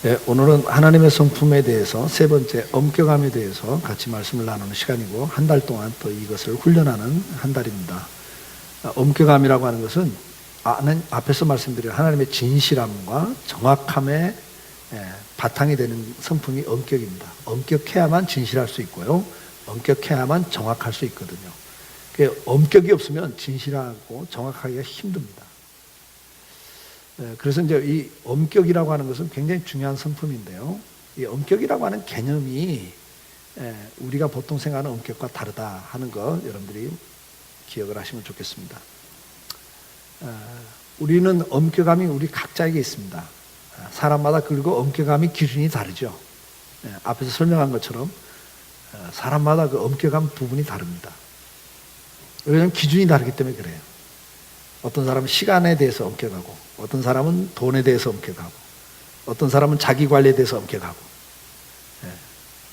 네, 오늘은 하나님의 성품에 대해서 세 번째 엄격함에 대해서 같이 말씀을 나누는 시간이고 한 달 동안 또 이것을 훈련하는 한 달입니다. 엄격함이라고 하는 것은 앞에서 말씀드린 하나님의 진실함과 정확함의 바탕이 되는 성품이 엄격입니다. 엄격해야만 진실할 수 있고요. 엄격해야만 정확할 수 있거든요. 엄격이 없으면 진실하고 정확하기가 힘듭니다. 그래서 이제 이 엄격이라고 하는 것은 굉장히 중요한 성품인데요. 이 엄격이라고 하는 개념이 우리가 보통 생각하는 엄격과 다르다 하는 거 여러분들이 기억을 하시면 좋겠습니다. 우리는 엄격함이 우리 각자에게 있습니다. 사람마다 그리고 엄격함이 기준이 다르죠. 앞에서 설명한 것처럼 사람마다 그 엄격함 부분이 다릅니다. 왜냐하면 기준이 다르기 때문에 그래요. 어떤 사람은 시간에 대해서 엄격하고, 어떤 사람은 돈에 대해서 엄격하고, 어떤 사람은 자기 관리에 대해서 엄격하고,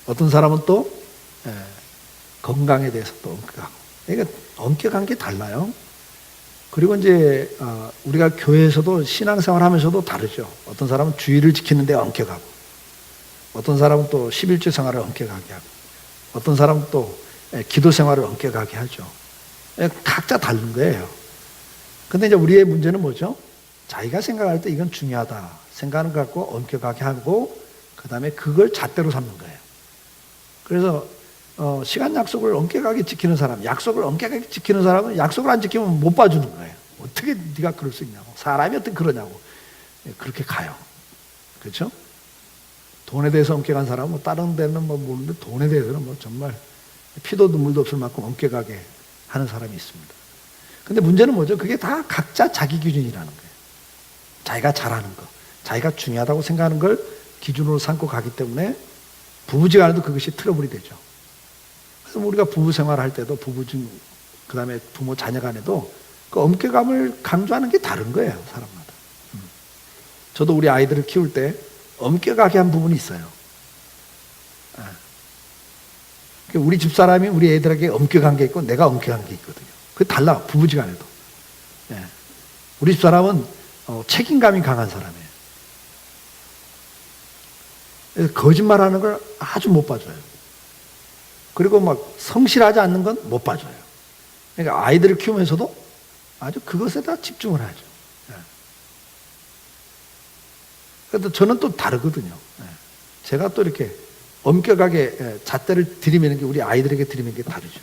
어떤 사람은 또 건강에 대해서 또 엄격하고. 그러니까 엄격한 게 달라요. 그리고 이제 우리가 교회에서도 신앙생활 하면서도 다르죠. 어떤 사람은 주의를 지키는데 엄격하고, 어떤 사람은 또 11조 생활을 엄격하게 하고, 어떤 사람은 또 기도 생활을 엄격하게 하죠. 각자 다른 거예요. 근데 이제 우리의 문제는 뭐죠? 자기가 생각할 때 이건 중요하다 생각하는 것 갖고 엄격하게 하고 그 다음에 그걸 잣대로 삼는 거예요. 그래서 시간 약속을 엄격하게 지키는 사람, 약속을 엄격하게 지키는 사람은 약속을 안 지키면 못 봐주는 거예요. 어떻게 네가 그럴 수 있냐고. 사람이 어떻게 그러냐고. 그렇게 가요. 그렇죠? 돈에 대해서 엄격한 사람은 뭐 다른 데는 뭐 모르는데 돈에 대해서는 뭐 정말 피도 눈물도 없을 만큼 엄격하게 하는 사람이 있습니다. 근데 문제는 뭐죠? 그게 다 각자 자기 기준이라는 거예요. 자기가 잘하는 거, 자기가 중요하다고 생각하는 걸 기준으로 삼고 가기 때문에 부부지간에도 그것이 트러블이 되죠. 그래서 우리가 부부 생활할 때도 그 다음에 부모 자녀 간에도 그 엄격함을 강조하는 게 다른 거예요, 사람마다. 저도 우리 아이들을 키울 때 엄격하게 한 부분이 있어요. 우리 집사람이 우리 애들에게 엄격한 게 있고 내가 엄격한 게 있거든요. 그게 달라, 부부지간에도. 우리 집사람은 책임감이 강한 사람이에요. 그래서 거짓말하는 걸 아주 못 봐줘요. 그리고 막 성실하지 않는 건 못 봐줘요. 그러니까 아이들을 키우면서도 아주 그것에다 집중을 하죠. 그런데 저는 또 다르거든요. 제가 또 이렇게 엄격하게 잣대를 들이미는 게 우리 아이들에게 들이미는 게 다르죠.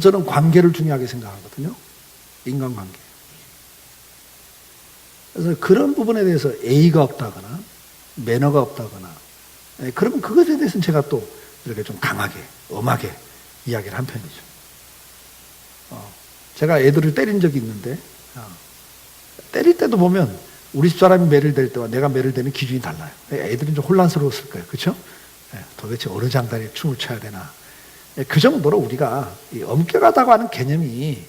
저는 관계를 중요하게 생각하거든요. 인간관계. 그래서 그런 부분에 대해서 예의가 없다거나 매너가 없다거나 그러면 그것에 대해서는 제가 또 이렇게 좀 강하게 엄하게 이야기를 한 편이죠. 제가 애들을 때린 적이 있는데 때릴 때도 보면 우리 집사람이 매를 댈 때와 내가 매를 대는 기준이 달라요. 애들은 좀 혼란스러웠을 거예요. 그렇죠? 도대체 어느 장단에 춤을 춰야 되나. 그 정도로 우리가 엄격하다고 하는 개념이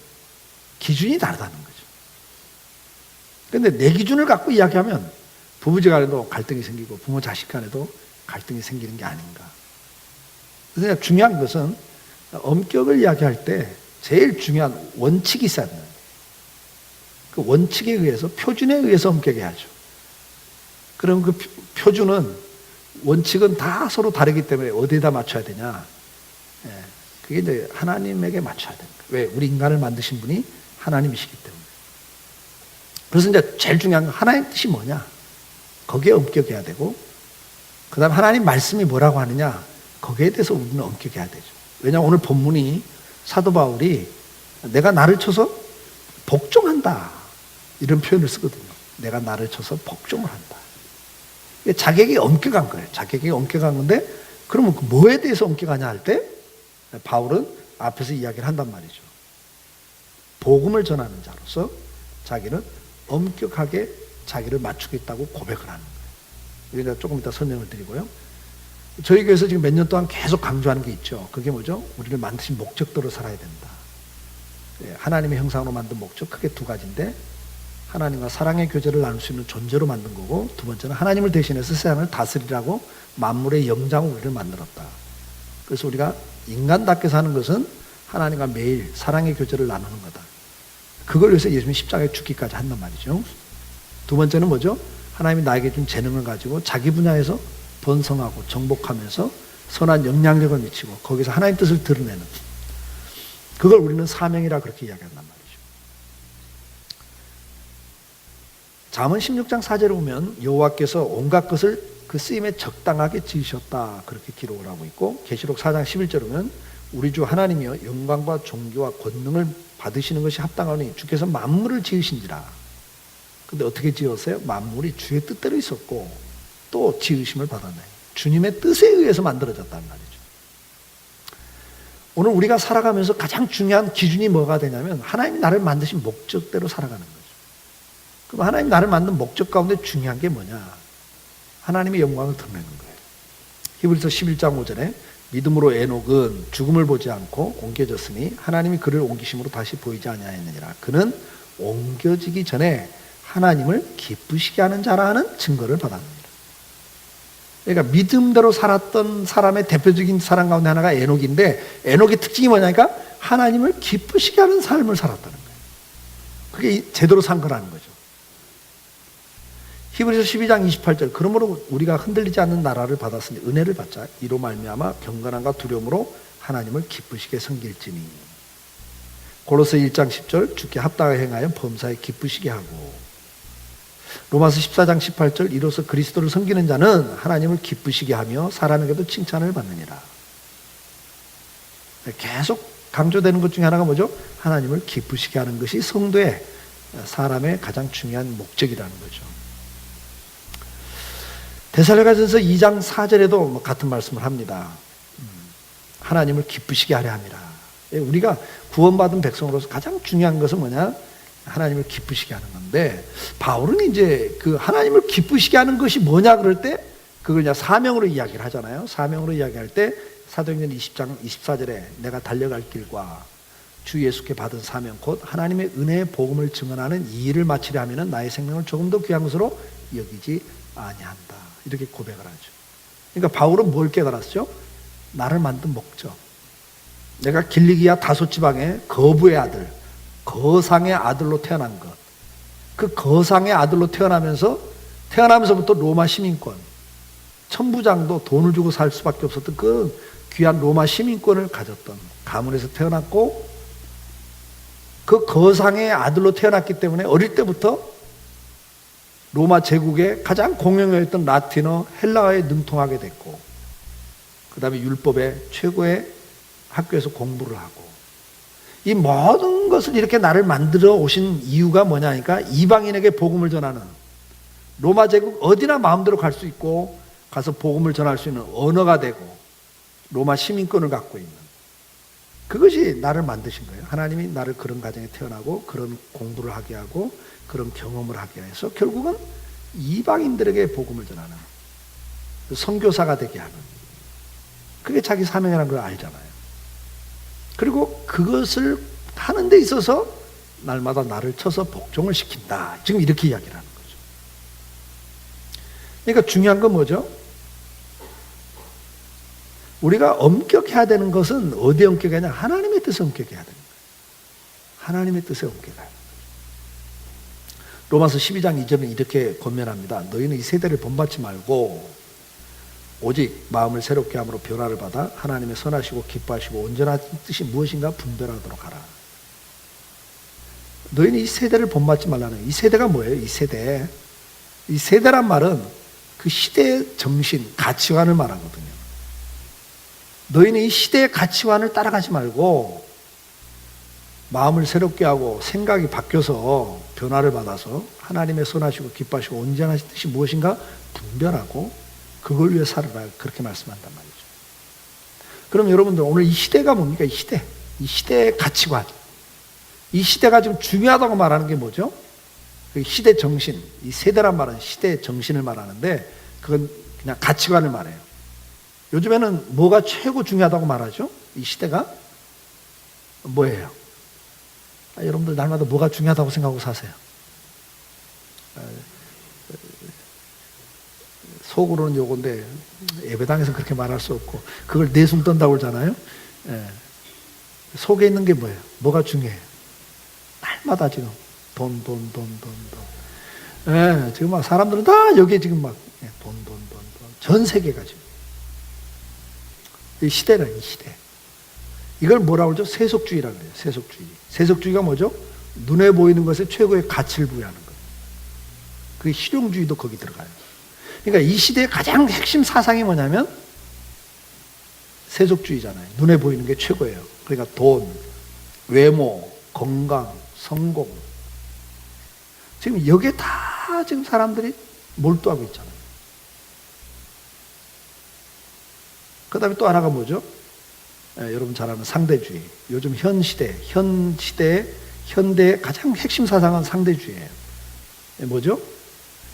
기준이 다르다는 거죠. 그런데 내 기준을 갖고 이야기하면 부부지간에도 갈등이 생기고 부모 자식 간에도 갈등이 생기는 게 아닌가. 그래서 중요한 것은 엄격을 이야기할 때 제일 중요한 원칙이 있어야 돼요. 그 원칙에 의해서 표준에 의해서 엄격해야죠. 그럼 그 표준은 원칙은 다 서로 다르기 때문에 어디에다 맞춰야 되냐? 그게 이제 하나님에게 맞춰야 됩니다. 왜? 우리 인간을 만드신 분이 하나님이시기 때문에. 그래서 이제 제일 중요한 건 하나님 뜻이 뭐냐? 거기에 엄격해야 되고, 그 다음 하나님 말씀이 뭐라고 하느냐? 거기에 대해서 우리는 엄격해야 되죠. 왜냐하면 오늘 본문이 사도 바울이 내가 나를 쳐서 복종한다. 이런 표현을 쓰거든요. 내가 나를 쳐서 복종을 한다. 자격이 엄격한 거예요. 자격이 엄격한 건데, 그러면 뭐에 대해서 엄격하냐 할 때, 바울은 앞에서 이야기를 한단 말이죠. 복음을 전하는 자로서 자기는 엄격하게 자기를 맞추겠다고 고백을 하는 거예요. 여기다 조금 이따 설명을 드리고요. 저희 교회에서 지금 몇 년 동안 계속 강조하는 게 있죠. 그게 뭐죠? 우리를 만드신 목적대로 살아야 된다. 하나님의 형상으로 만든 목적 크게 두 가지인데, 하나님과 사랑의 교제를 나눌 수 있는 존재로 만든 거고, 두 번째는 하나님을 대신해서 세상을 다스리라고 만물의 영장으로 우리를 만들었다. 그래서 우리가 인간답게 사는 것은 하나님과 매일 사랑의 교제를 나누는 거다. 그걸 위해서 예수님이 십자가에 죽기까지 한단 말이죠. 두 번째는 뭐죠? 하나님이 나에게 준 재능을 가지고 자기 분야에서 번성하고 정복하면서 선한 영향력을 미치고 거기서 하나님 뜻을 드러내는, 그걸 우리는 사명이라 그렇게 이야기한단 말이죠. 잠언 16장 4절에 보면 여호와께서 온갖 것을 그 쓰임에 적당하게 지으셨다 그렇게 기록을 하고 있고, 계시록 4장 11절에 보면 우리 주 하나님이여 영광과 존귀와 권능을 받으시는 것이 합당하니 주께서 만물을 지으신지라. 근데 어떻게 지었어요? 만물이 주의 뜻대로 있었고 또 지으심을 받았네. 주님의 뜻에 의해서 만들어졌단 말이죠. 오늘 우리가 살아가면서 가장 중요한 기준이 뭐가 되냐면 하나님이 나를 만드신 목적대로 살아가는 거죠. 그럼 하나님 나를 만든 목적 가운데 중요한 게 뭐냐? 하나님의 영광을 드러내는 거예요. 히브리서 11장 5절에 믿음으로 에녹은 죽음을 보지 않고 옮겨졌으니 하나님이 그를 옮기심으로 다시 보이지 아니하였느니라. 그는 옮겨지기 전에 하나님을 기쁘시게 하는 자라는 증거를 받았느니라. 그러니까 믿음대로 살았던 사람의 대표적인 사람 가운데 하나가 에녹인데, 에녹의 특징이 뭐냐니까 하나님을 기쁘시게 하는 삶을 살았다는 거예요. 그게 제대로 산 거라는 거죠. 히브리서 12장 28절 그러므로 우리가 흔들리지 않는 나라를 받았으니 은혜를 받자. 이로 말미암아 경건함과 두려움으로 하나님을 기쁘시게 섬길지니. 고로새 1장 10절 주께 합당하게 행하여 범사에 기쁘시게 하고. 로마서 14장 18절 이로써 그리스도를 섬기는 자는 하나님을 기쁘시게 하며 사람에게도 칭찬을 받느니라. 계속 강조되는 것 중에 하나가 뭐죠? 하나님을 기쁘시게 하는 것이 성도의, 사람의 가장 중요한 목적이라는 거죠. 데살로니가전서 2장 4절에도 같은 말씀을 합니다. 하나님을 기쁘시게 하려 함이라. 우리가 구원받은 백성으로서 가장 중요한 것은 뭐냐? 하나님을 기쁘시게 하는 건데, 바울은 이제 그 하나님을 기쁘시게 하는 것이 뭐냐 그럴 때 그걸 이제 사명으로 이야기를 하잖아요. 사명으로 이야기할 때 사도행전 20장 24절에 내가 달려갈 길과 주 예수께 받은 사명 곧 하나님의 은혜의 복음을 증언하는 이 일을 마치려 하면은 나의 생명을 조금 더 귀한 것으로 여기지 아니한다. 이렇게 고백을 하죠. 그러니까 바울은 뭘 깨달았죠? 나를 만든 목적. 내가 길리기아 다소 지방의 거부의 아들, 거상의 아들로 태어난 것. 그 거상의 아들로 태어나면서부터 로마 시민권, 천부장도 돈을 주고 살 수밖에 없었던 그 귀한 로마 시민권을 가졌던 가문에서 태어났고, 그 거상의 아들로 태어났기 때문에 어릴 때부터 로마 제국의 가장 공용어였던 라틴어, 헬라어에 능통하게 됐고, 그 다음에 율법의 최고의 학교에서 공부를 하고, 이 모든 것을 이렇게 나를 만들어 오신 이유가 뭐냐니까 이방인에게 복음을 전하는, 로마 제국 어디나 마음대로 갈 수 있고 가서 복음을 전할 수 있는 언어가 되고 로마 시민권을 갖고 있는, 그것이 나를 만드신 거예요. 하나님이 나를 그런 가정에 태어나고 그런 공부를 하게 하고 그런 경험을 하게 해서 결국은 이방인들에게 복음을 전하는, 선교사가 되게 하는, 그게 자기 사명이라는 걸 알잖아요. 그리고 그것을 하는 데 있어서 날마다 나를 쳐서 복종을 시킨다. 지금 이렇게 이야기를 하는 거죠. 그러니까 중요한 건 뭐죠? 우리가 엄격해야 되는 것은 어디에 엄격해야 하냐? 하나님의 뜻에 엄격해야 되는 거예요. 하나님의 뜻에 엄격해야 되는 거예요. 로마서 12장 2절은 이렇게 권면합니다. 너희는 이 세대를 본받지 말고 오직 마음을 새롭게 함으로 변화를 받아 하나님의 선하시고 기뻐하시고 온전한 뜻이 무엇인가 분별하도록 하라. 너희는 이 세대를 본받지 말라는, 이 세대가 뭐예요? 이 세대. 이 세대란 말은 그 시대의 정신, 가치관을 말하거든요. 너희는 이 시대의 가치관을 따라가지 말고 마음을 새롭게 하고 생각이 바뀌어서 변화를 받아서 하나님의 선하시고 기뻐하시고 온전하신 뜻이 무엇인가 분별하고 그걸 위해 살아라. 그렇게 말씀한단 말이죠. 그럼 여러분들 오늘 이 시대가 뭡니까? 이 시대. 이 시대의 가치관. 이 시대가 지금 중요하다고 말하는 게 뭐죠? 그 시대 정신. 이 세대란 말은 시대의 정신을 말하는데 그건 그냥 가치관을 말해요. 요즘에는 뭐가 최고 중요하다고 말하죠? 이 시대가 뭐예요? 여러분들 날마다 뭐가 중요하다고 생각하고 사세요? 속으로는 요건데 예배당에서는 그렇게 말할 수 없고 그걸 내숭 떤다고 그러잖아요. 속에 있는 게 뭐예요? 뭐가 중요해요? 날마다 지금 돈. 예, 지금 막 사람들은 다 여기에 지금 막 돈. 전 세계가 지금. 이 시대는 이 시대. 이걸 뭐라고 그러죠? 세속주의라고 그래요. 세속주의. 세속주의가 뭐죠? 눈에 보이는 것에 최고의 가치를 부여하는 것. 그게 실용주의도 거기 들어가요. 그러니까 이 시대의 가장 핵심 사상이 뭐냐면 세속주의잖아요. 눈에 보이는 게 최고예요. 그러니까 돈, 외모, 건강, 성공. 지금 여기에 다 지금 사람들이 몰두하고 있잖아요. 그 다음에 또 하나가 뭐죠? 여러분 잘 아는 상대주의. 요즘 현대의 가장 핵심 사상은 상대주의예요. 뭐죠?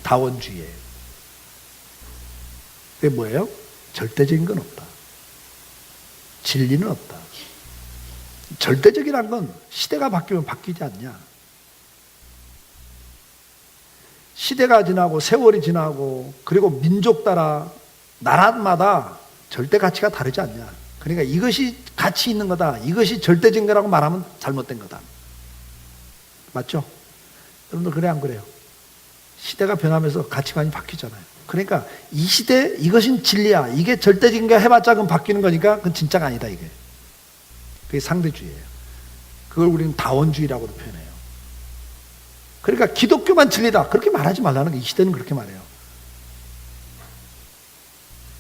다원주의예요. 그게 뭐예요? 절대적인 건 없다. 진리는 없다. 절대적이란 건 시대가 바뀌면 바뀌지 않냐. 시대가 지나고 세월이 지나고 그리고 민족 따라 나라마다 절대 가치가 다르지 않냐. 그러니까 이것이 가치 있는 거다. 이것이 절대적인 거라고 말하면 잘못된 거다. 맞죠? 여러분들 그래 안 그래요? 시대가 변하면서 가치관이 바뀌잖아요. 그러니까 이 시대 이것은 진리야. 이게 절대적인 거 해봤자 그건 바뀌는 거니까 그건 진짜가 아니다 이게. 그게 상대주의예요. 그걸 우리는 다원주의라고도 표현해요. 그러니까 기독교만 진리다. 그렇게 말하지 말라는 거. 이 시대는 그렇게 말해요.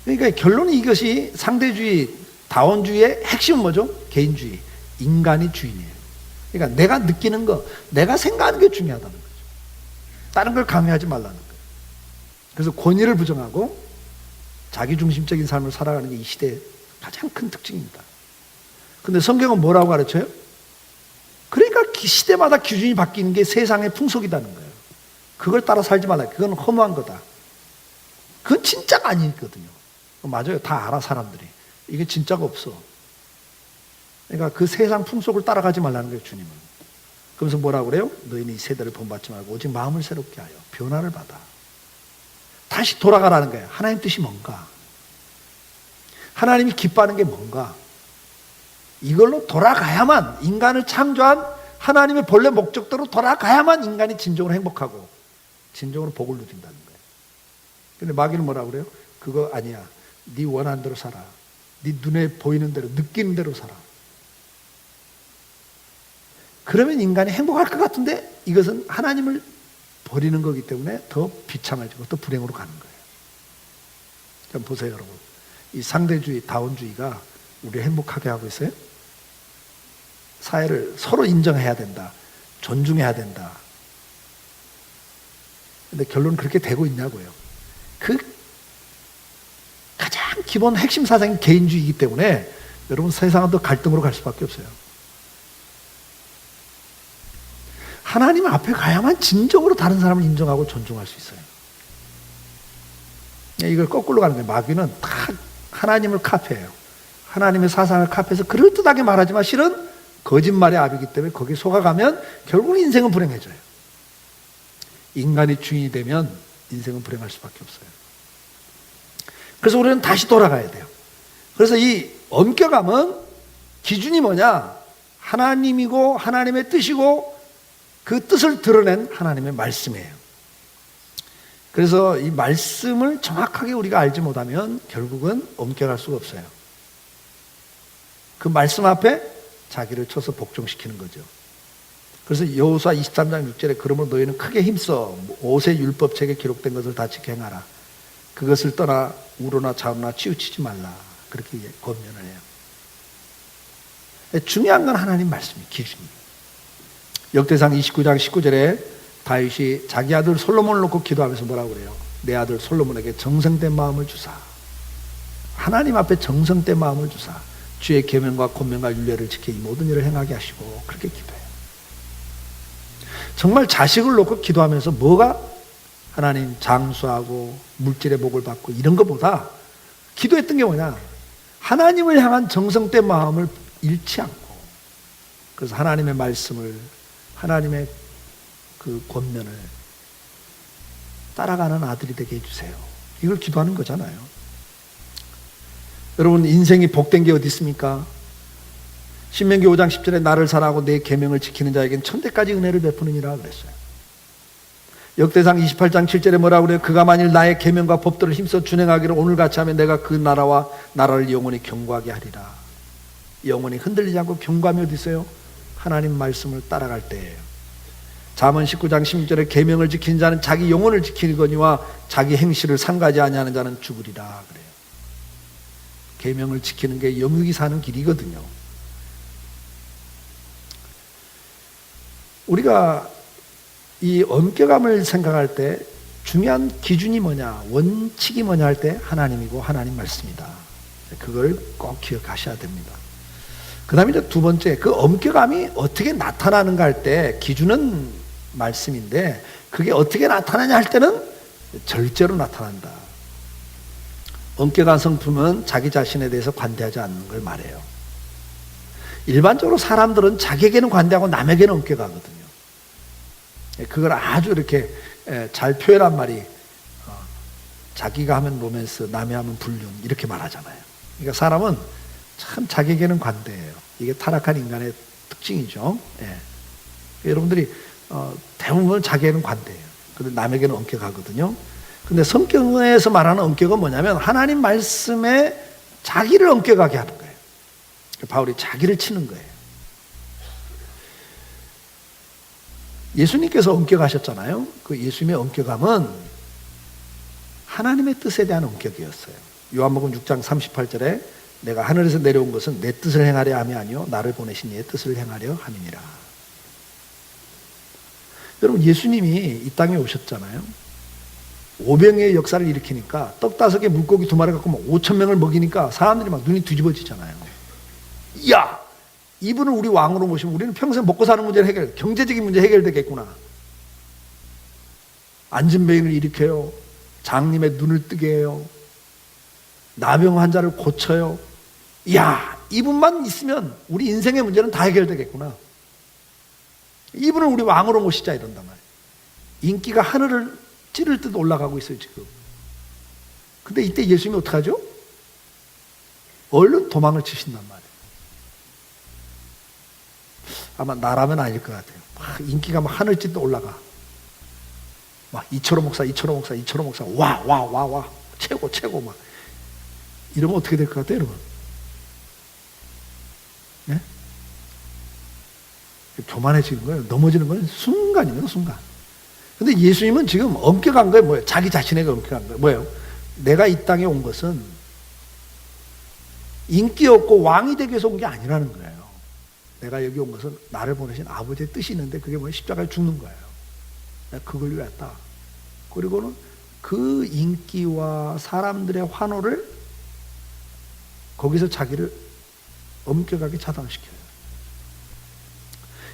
그러니까 결론은 이것이 상대주의, 다원주의의 핵심은 뭐죠? 개인주의. 인간이 주인이에요. 그러니까 내가 느끼는 거, 내가 생각하는 게 중요하다는 거죠. 다른 걸 강요하지 말라는 거예요. 그래서 권위를 부정하고 자기중심적인 삶을 살아가는 게 이 시대의 가장 큰 특징입니다. 근데 성경은 뭐라고 가르쳐요? 그러니까 시대마다 기준이 바뀌는 게 세상의 풍속이라는 거예요. 그걸 따라 살지 말라. 그건 허무한 거다. 그건 진짜가 아니거든요. 맞아요. 다 알아 사람들이. 이게 진짜가 없어. 그러니까 그 세상 풍속을 따라가지 말라는 거예요. 주님은. 그러면서 뭐라고 그래요? 너희는 이 세대를 본받지 말고 오직 마음을 새롭게 하여 변화를 받아. 다시 돌아가라는 거예요. 하나님 뜻이 뭔가? 하나님이 기뻐하는 게 뭔가? 이걸로 돌아가야만 인간을 창조한 하나님의 본래 목적대로 돌아가야만 인간이 진정으로 행복하고 진정으로 복을 누린다는 거예요. 근데 마귀는 뭐라고 그래요? 그거 아니야. 네 원하는 대로 살아. 네 눈에 보이는 대로 느끼는 대로 살아. 그러면 인간이 행복할 것 같은데 이것은 하나님을 버리는 거기 때문에 더 비참해지고 더 불행으로 가는 거예요. 좀 보세요 여러분. 이 상대주의, 다원주의가 우리를 행복하게 하고 있어요? 사회를 서로 인정해야 된다. 존중해야 된다. 근데 결론은 그렇게 되고 있냐고요. 그 가장 기본 핵심 사상이 개인주의이기 때문에 여러분 세상은 더 갈등으로 갈 수밖에 없어요. 하나님 앞에 가야만 진정으로 다른 사람을 인정하고 존중할 수 있어요. 이걸 거꾸로 가는 거예요. 마귀는 다 하나님을 카피해요. 하나님의 사상을 카피해서 그럴듯하게 말하지만 실은 거짓말의 압이기 때문에 거기에 속아가면 결국은 인생은 불행해져요. 인간이 주인이 되면 인생은 불행할 수밖에 없어요. 그래서 우리는 다시 돌아가야 돼요. 그래서 이 엄격함은 기준이 뭐냐? 하나님이고 하나님의 뜻이고 그 뜻을 드러낸 하나님의 말씀이에요. 그래서 이 말씀을 정확하게 우리가 알지 못하면 결국은 엄격할 수가 없어요. 그 말씀 앞에 자기를 쳐서 복종시키는 거죠. 그래서 여호수아 23장 6절에 그러므로 너희는 크게 힘써 모세 율법책에 기록된 것을 다 지켜 행하라. 그것을 떠나 우로나 좌우나 치우치지 말라. 그렇게 권면을 해요. 중요한 건 하나님 말씀이 기준이에요. 역대상 29장 19절에 다윗이 자기 아들 솔로몬을 놓고 기도하면서 뭐라고 그래요? 내 아들 솔로몬에게 정성된 마음을 주사. 하나님 앞에 정성된 마음을 주사. 주의 계명과 권면과 율례를 지켜 이 모든 일을 행하게 하시고 그렇게 기도해요. 정말 자식을 놓고 기도하면서 뭐가 하나님 장수하고 물질의 복을 받고 이런 것보다 기도했던 게 뭐냐? 하나님을 향한 정성된 마음을 잃지 않고 그래서 하나님의 말씀을 하나님의 그 권면을 따라가는 아들이 되게 해주세요. 이걸 기도하는 거잖아요. 여러분 인생이 복된 게 어디 있습니까? 신명기 5장 10절에 나를 사랑하고 내 계명을 지키는 자에겐 천대까지 은혜를 베푸느니라 그랬어요. 역대상 28장 7절에 뭐라고 그래요? 그가 만일 나의 계명과 법도를 힘써 준행하기를 오늘같이 하면 내가 그 나라와 나라를 영원히 경고하게 하리라. 영원히 흔들리지 않고 경고함이 어디 있어요? 하나님 말씀을 따라갈 때예요. 잠언 19장 16절에 계명을 지키는 자는 자기 영혼을 지키거니와 자기 행실을 상가지 아니하는 자는 죽으리라 그래요. 계명을 지키는 게 영육이 사는 길이거든요. 우리가 이 엄격함을 생각할 때 중요한 기준이 뭐냐, 원칙이 뭐냐 할 때 하나님이고 하나님 말씀이다. 그걸 꼭 기억하셔야 됩니다. 그 다음에 이제 두 번째, 그 엄격함이 어떻게 나타나는가 할 때 기준은 말씀인데 그게 어떻게 나타나냐 할 때는 절제로 나타난다. 엄격한 성품은 자기 자신에 대해서 관대하지 않는 걸 말해요. 일반적으로 사람들은 자기에게는 관대하고 남에게는 엄격하거든요. 그걸 아주 이렇게 잘 표현한 말이 자기가 하면 로맨스, 남이 하면 불륜 이렇게 말하잖아요. 그러니까 사람은 참 자기에게는 관대해요. 이게 타락한 인간의 특징이죠. 예. 여러분들이 대부분 자기에게는 관대해요. 그런데 남에게는 엄격하거든요. 근데 성경에서 말하는 엄격은 뭐냐면 하나님 말씀에 자기를 엄격하게 하는 거예요. 바울이 자기를 치는 거예요. 예수님께서 엄격하셨잖아요. 그 예수님의 엄격함은 하나님의 뜻에 대한 엄격이었어요. 요한복음 6장 38절에 내가 하늘에서 내려온 것은 내 뜻을 행하려 함이 아니요 나를 보내신 이의 뜻을 행하려 함이니라. 여러분, 예수님이 이 땅에 오셨잖아요. 오병의 역사를 일으키니까 떡 5개 물고기 2마리 갖고 막 5,000명을 먹이니까 사람들이 막 눈이 뒤집어지잖아요. 야, 이분을 우리 왕으로 모시면 우리는 평생 먹고 사는 문제를 경제적인 문제 해결되겠구나. 안진뱅이를 일으켜요. 장님의 눈을 뜨게 해요. 나병 환자를 고쳐요. 야, 이분만 있으면 우리 인생의 문제는 다 해결되겠구나. 이분을 우리 왕으로 모시자 이런단 말이에요. 인기가 하늘을 찌를 듯 올라가고 있어요 지금. 근데 이때 예수님이 어떡하죠? 얼른 도망을 치신단 말이에요. 아마 나라면 아닐 것 같아요. 막 인기가 막 하늘 찌듯 올라가. 막 이철호 목사 와 최고 막 이러면 어떻게 될 것 같아요, 여러분? 네? 교만해지는 거예요. 넘어지는 건 순간입니다, 순간. 근데 예수님은 지금 엄격한 거예요. 뭐예요? 자기 자신에게 엄격한 거예요. 뭐예요? 내가 이 땅에 온 것은 인기 없고 왕이 되기 위해서 온 게 아니라는 거예요. 내가 여기 온 것은 나를 보내신 아버지의 뜻이 있는데 그게 뭐예요? 십자가에 죽는 거예요. 내가 그걸 위해 왔다. 그리고는 그 인기와 사람들의 환호를 거기서 자기를 엄격하게 차단시켜요.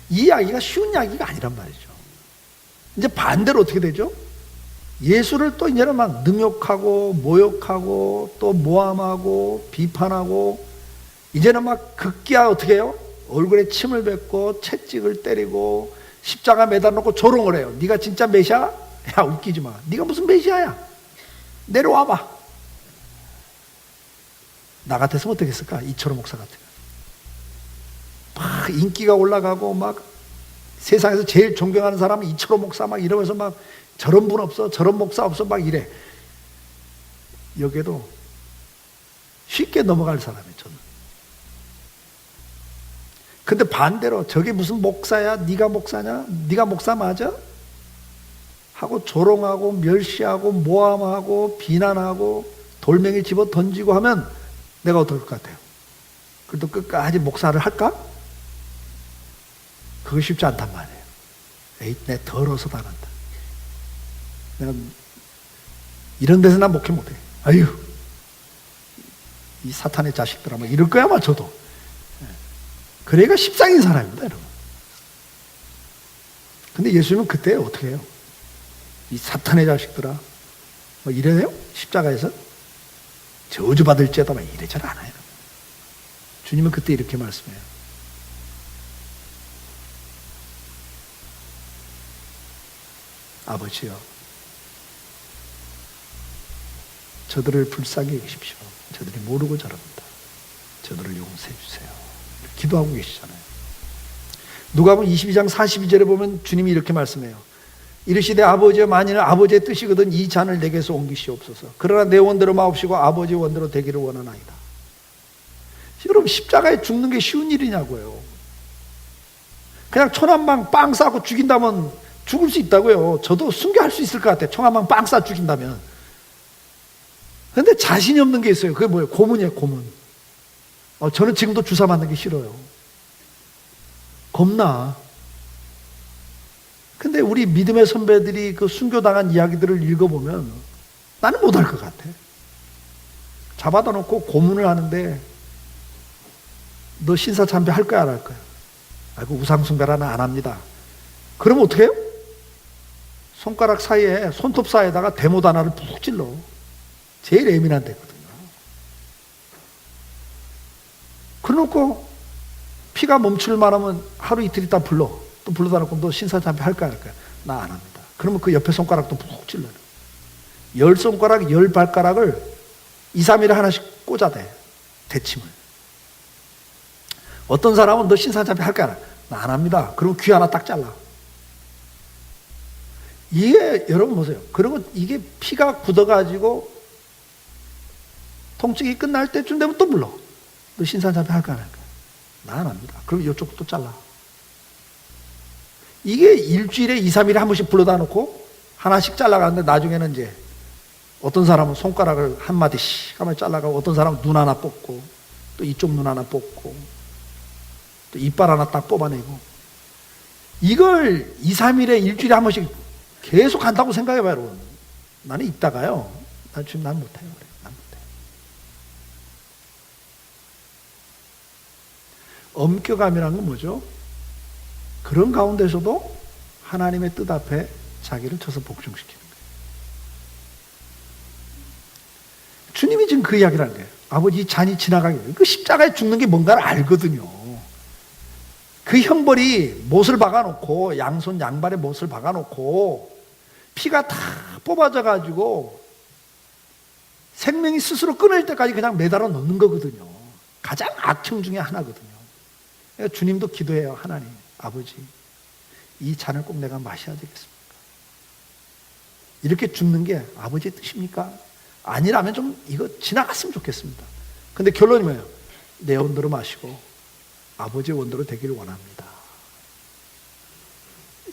이 이야기가 쉬운 이야기가 아니란 말이죠. 이제 반대로 어떻게 되죠? 예수를 또 이제는 막 능욕하고 모욕하고 또 모함하고 비판하고 이제는 막 극기야 어떻게 해요? 얼굴에 침을 뱉고 채찍을 때리고 십자가 매달아 놓고 조롱을 해요. 네가 진짜 메시아? 야, 웃기지 마. 네가 무슨 메시아야? 내려와봐. 나 같았으면 어떻게 했을까? 이철호 목사 같아요. 막 인기가 올라가고 막 세상에서 제일 존경하는 사람은 이철호 목사 막 이러면서 막 저런 분 없어, 저런 목사 없어 막 이래. 여기에도 쉽게 넘어갈 사람이에요, 저는. 근데 반대로 저게 무슨 목사야? 네가 목사냐? 네가 목사 맞아? 하고 조롱하고 멸시하고 모함하고 비난하고 돌멩이 집어 던지고 하면 내가 어떨 것 같아요? 그래도 끝까지 목사를 할까? 그거 쉽지 않단 말이에요. 에이, 내 더러워서도 안 한다. 내가 이런 데서 난 목회 못해. 아유, 이 사탄의 자식들아, 뭐 이럴 거야, 아마 저도. 그래가 십상인 사람입니다, 여러분. 근데 예수님은 그때 어떻게 해요? 이 사탄의 자식들아, 뭐 이래요? 십자가에서? 저주받을지어다, 막 이래잘 않아요. 주님은 그때 이렇게 말씀해요. 아버지여, 저들을 불쌍히 여기십시오. 저들이 모르고 저럽니다. 저들을 용서해 주세요. 기도하고 계시잖아요. 누가복음 22장 42절에 보면 주님이 이렇게 말씀해요. 이르시되 아버지여 만일 아버지의 뜻이거든 이 잔을 내게서 옮기시옵소서. 그러나 내 원대로 마옵시고 아버지의 원대로 되기를 원하나이다. 여러분 십자가에 죽는 게 쉬운 일이냐고요. 그냥 총 한 방 빵 쏴고 죽인다면 죽을 수 있다고요. 저도 순교할 수 있을 것 같아요. 총 한 방 빵 쏴 죽인다면. 근데 자신이 없는 게 있어요. 그게 뭐예요? 고문이에요, 고문. 저는 지금도 주사 맞는 게 싫어요. 겁나. 근데 우리 믿음의 선배들이 그 순교당한 이야기들을 읽어보면 나는 못할 것 같아. 잡아다 놓고 고문을 하는데 너 신사참배 할 거야 안 할 거야? 아이고 우상숭배라는 안 합니다. 그러면 어떻게 해요? 손가락 사이에 손톱 사이에다가 대못 하나를 푹 찔러. 제일 예민한 데거든요. 그래놓고 피가 멈출 만하면 하루 이틀 있다 불러. 또 불러다 놓고 너 신사참배 할 거야 안 할 거야? 나 안 합니다. 그러면 그 옆에 손가락도 푹 찔러요. 10손가락 10발가락을 2, 3일에 하나씩 꽂아대. 대침을. 어떤 사람은 너 신사참배 할 거야 안 할 거야? 나 안 합니다. 그럼 귀 하나 딱 잘라. 이게 여러분 보세요. 그러면 이게 피가 굳어가지고 통증이 끝날 때쯤 되면 또 불러. 너 신사참배 할 거야 안 할 거야? 나 안 합니다. 그럼 이쪽도 또 잘라. 이게 일주일에 2, 3일에 한 번씩 불러다 놓고 하나씩 잘라가는데 나중에는 이제 어떤 사람은 손가락을 한 마디씩 한번 잘라가고 어떤 사람은 눈 하나 뽑고 또 이쪽 눈 하나 뽑고 또 이빨 하나 딱 뽑아내고 이걸 2, 3일에 일주일에 한 번씩 계속 한다고 생각해봐요, 여러분. 나는 있다가요. 난 지금 난 못해요. 그래. 난 못해. 엄격함이라는 건 뭐죠? 그런 가운데서도 하나님의 뜻 앞에 자기를 쳐서 복종시키는 거예요. 주님이 지금 그 이야기를 하는 거예요. 아버지 이 잔이 지나가게. 그 십자가에 죽는 게 뭔가를 알거든요. 그 형벌이 못을 박아놓고 양손 양발에 못을 박아놓고 피가 다 뽑아져 가지고 생명이 스스로 끊을 때까지 그냥 매달아 놓는 거거든요. 가장 악형 중에 하나거든요. 그러니까 주님도 기도해요. 하나님 아버지 이 잔을 꼭 내가 마셔야 되겠습니까? 이렇게 죽는 게 아버지의 뜻입니까? 아니라면 좀 이거 지나갔으면 좋겠습니다. 근데 결론이 뭐예요? 내 원대로 마시고 아버지의 원대로 되기를 원합니다.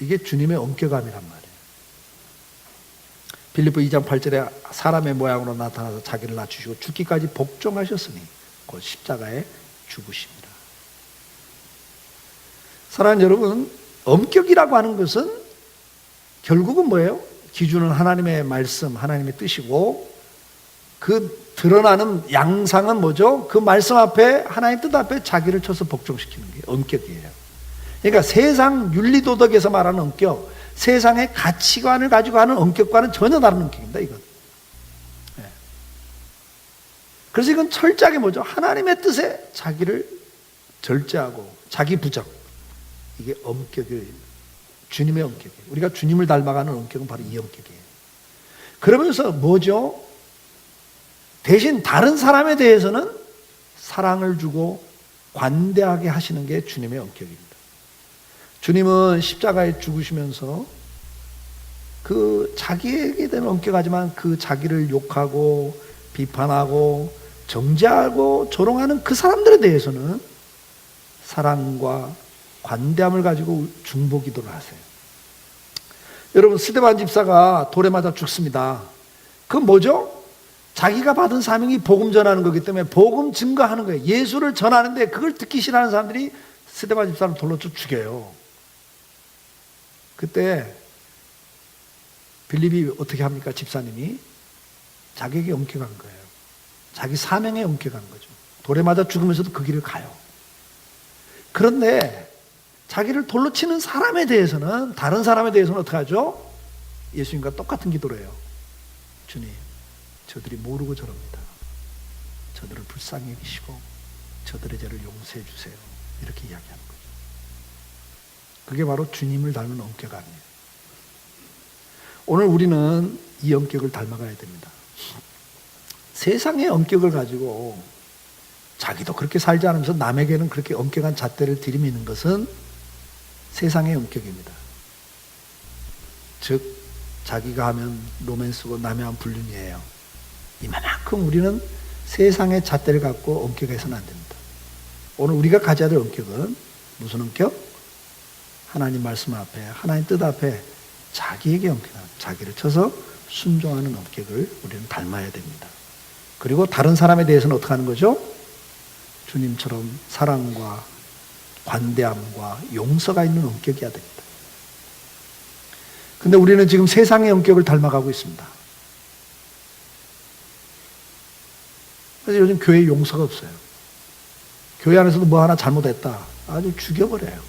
이게 주님의 엄격함이란 말이에요. 빌립보 2장 8절에 사람의 모양으로 나타나서 자기를 낮추시고 죽기까지 복종하셨으니 곧 십자가에 죽으십니다. 사랑하는 여러분, 엄격이라고 하는 것은 결국은 뭐예요? 기준은 하나님의 말씀, 하나님의 뜻이고 그 드러나는 양상은 뭐죠? 그 말씀 앞에 하나님 뜻 앞에 자기를 쳐서 복종시키는 게 엄격이에요. 그러니까 세상 윤리도덕에서 말하는 엄격, 세상의 가치관을 가지고 하는 엄격과는 전혀 다른 엄격입니다. 이건. 그래서 이건 철저하게 뭐죠? 하나님의 뜻에 자기를 절제하고 자기 부정, 이게 엄격이에요. 주님의 엄격이에요. 우리가 주님을 닮아가는 엄격은 바로 이 엄격이에요. 그러면서 뭐죠? 대신 다른 사람에 대해서는 사랑을 주고 관대하게 하시는 게 주님의 엄격입니다. 주님은 십자가에 죽으시면서 그 자기에게 대한 엄격하지만 그 자기를 욕하고 비판하고 정죄하고 조롱하는 그 사람들에 대해서는 사랑과 관대함을 가지고 중보 기도를 하세요. 여러분 스데반 집사가 돌에 맞아 죽습니다. 그건 뭐죠? 자기가 받은 사명이 복음 전하는 거기 때문에 복음 증거하는 거예요. 예수를 전하는데 그걸 듣기 싫어하는 사람들이 스데반 집사를 돌로 죽여요. 그때 빌립이 어떻게 합니까? 집사님이 자기에게 엄격한 거예요. 자기 사명에 엄격한 거죠. 돌에 맞아 죽으면서도 그 길을 가요. 그런데 자기를 돌로 치는 사람에 대해서는, 다른 사람에 대해서는 어떻게 하죠? 예수님과 똑같은 기도를 해요. 주님, 저들이 모르고 저럽니다. 저들을 불쌍히 여기시고 저들의 죄를 용서해 주세요. 이렇게 이야기하는 거죠. 그게 바로 주님을 닮은 엄격함이에요. 오늘 우리는 이 엄격을 닮아가야 됩니다. 세상의 엄격을 가지고 자기도 그렇게 살지 않으면서 남에게는 그렇게 엄격한 잣대를 들이미는 것은 세상의 엄격입니다. 즉 자기가 하면 로맨스고 남이 하면 불륜이에요. 이만큼 우리는 세상의 잣대를 갖고 엄격해서는 안 됩니다. 오늘 우리가 가져야 될 엄격은 무슨 엄격? 하나님 말씀 앞에, 하나님 뜻 앞에 자기에게 엄격하는, 자기를 쳐서 순종하는 엄격을 우리는 닮아야 됩니다. 그리고 다른 사람에 대해서는 어떻게 하는 거죠? 주님처럼 사랑과 관대함과 용서가 있는 엄격이어야 됩니다. 근데 우리는 지금 세상의 엄격을 닮아가고 있습니다. 그래서 요즘 교회에 용서가 없어요. 교회 안에서도 뭐 하나 잘못했다, 아주 죽여버려요.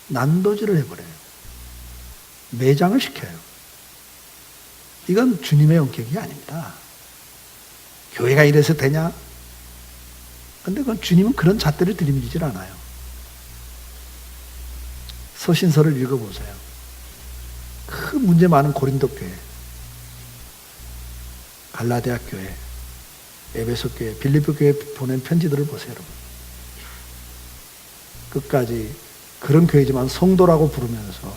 난도질을 해버려요. 매장을 시켜요. 이건 주님의 엄격이 아닙니다. 교회가 이래서 되냐? 근데 그건 주님은 그런 잣대를 들이밀질 않아요. 서신서를 읽어보세요. 그 문제 많은 고린도 교회, 갈라디아 교회, 에베소 교회, 빌립보 교회 보낸 편지들을 보세요, 여러분. 끝까지 그런 교회지만 성도라고 부르면서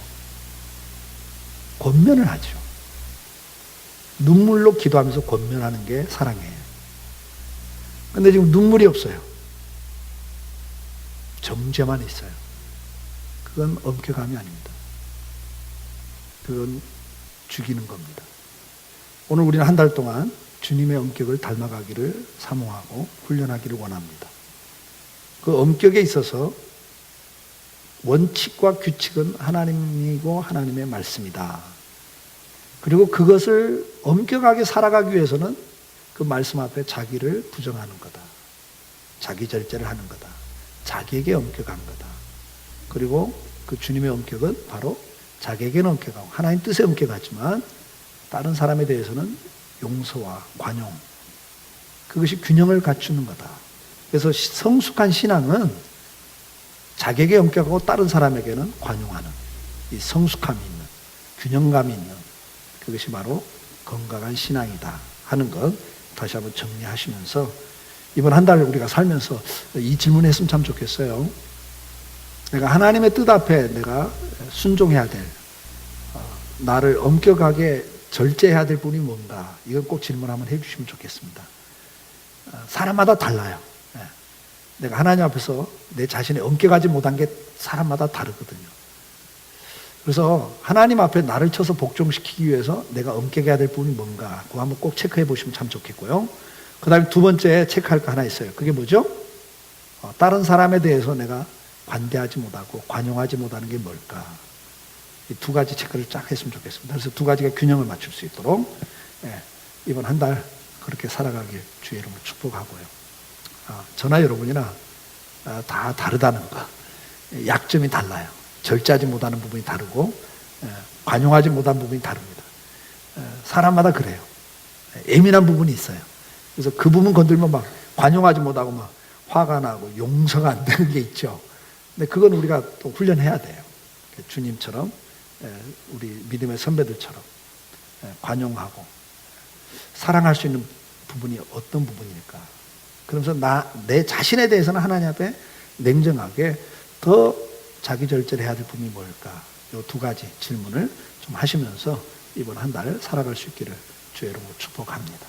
권면을 하죠. 눈물로 기도하면서 권면하는 게 사랑이에요. 근데 지금 눈물이 없어요. 정죄만 있어요. 그건 엄격함이 아닙니다. 그건 죽이는 겁니다. 오늘 우리는 한 달 동안 주님의 엄격을 닮아가기를 사모하고 훈련하기를 원합니다. 그 엄격에 있어서 원칙과 규칙은 하나님이고 하나님의 말씀이다. 그리고 그것을 엄격하게 살아가기 위해서는 그 말씀 앞에 자기를 부정하는 거다. 자기 절제를 하는 거다. 자기에게 엄격한 거다. 그리고 그 주님의 엄격은 바로 자기에게는 엄격하고 하나님 뜻에 엄격하지만 다른 사람에 대해서는 용서와 관용, 그것이 균형을 갖추는 거다. 그래서 성숙한 신앙은 자기에게 엄격하고 다른 사람에게는 관용하는 이 성숙함이 있는, 균형감이 있는, 그것이 바로 건강한 신앙이다 하는 것 다시 한번 정리하시면서 이번 한 달 우리가 살면서 이 질문했으면 참 좋겠어요. 내가 하나님의 뜻 앞에 내가 순종해야 될, 나를 엄격하게 절제해야 될 분이 뭔가, 이건 꼭 질문 한번 해주시면 좋겠습니다. 사람마다 달라요. 내가 하나님 앞에서 내 자신이 엄격하지 못한 게 사람마다 다르거든요. 그래서 하나님 앞에 나를 쳐서 복종시키기 위해서 내가 엄격해야 될 부분이 뭔가, 그거 한번 꼭 체크해 보시면 참 좋겠고요. 그 다음에 두 번째 체크할 거 하나 있어요. 그게 뭐죠? 다른 사람에 대해서 내가 관대하지 못하고 관용하지 못하는 게 뭘까? 이 두 가지 체크를 쫙 했으면 좋겠습니다. 그래서 두 가지가 균형을 맞출 수 있도록 이번 한 달 그렇게 살아가길 주의 이름으로 축복하고요. 저나 여러분이나 다 다르다는 거, 약점이 달라요. 절제하지 못하는 부분이 다르고 관용하지 못한 부분이 다릅니다. 사람마다 그래요. 예민한 부분이 있어요. 그래서 그 부분 건들면 막 관용하지 못하고 막 화가 나고 용서가 안 되는 게 있죠. 근데 그건 우리가 또 훈련해야 돼요. 주님처럼, 우리 믿음의 선배들처럼 관용하고 사랑할 수 있는 부분이 어떤 부분일까? 그러면서 내 자신에 대해서는 하나님 앞에 냉정하게 더 자기 절제를 해야 될 부분이 뭘까? 이 두 가지 질문을 좀 하시면서 이번 한 달 살아갈 수 있기를 주의 이름으로 축복합니다.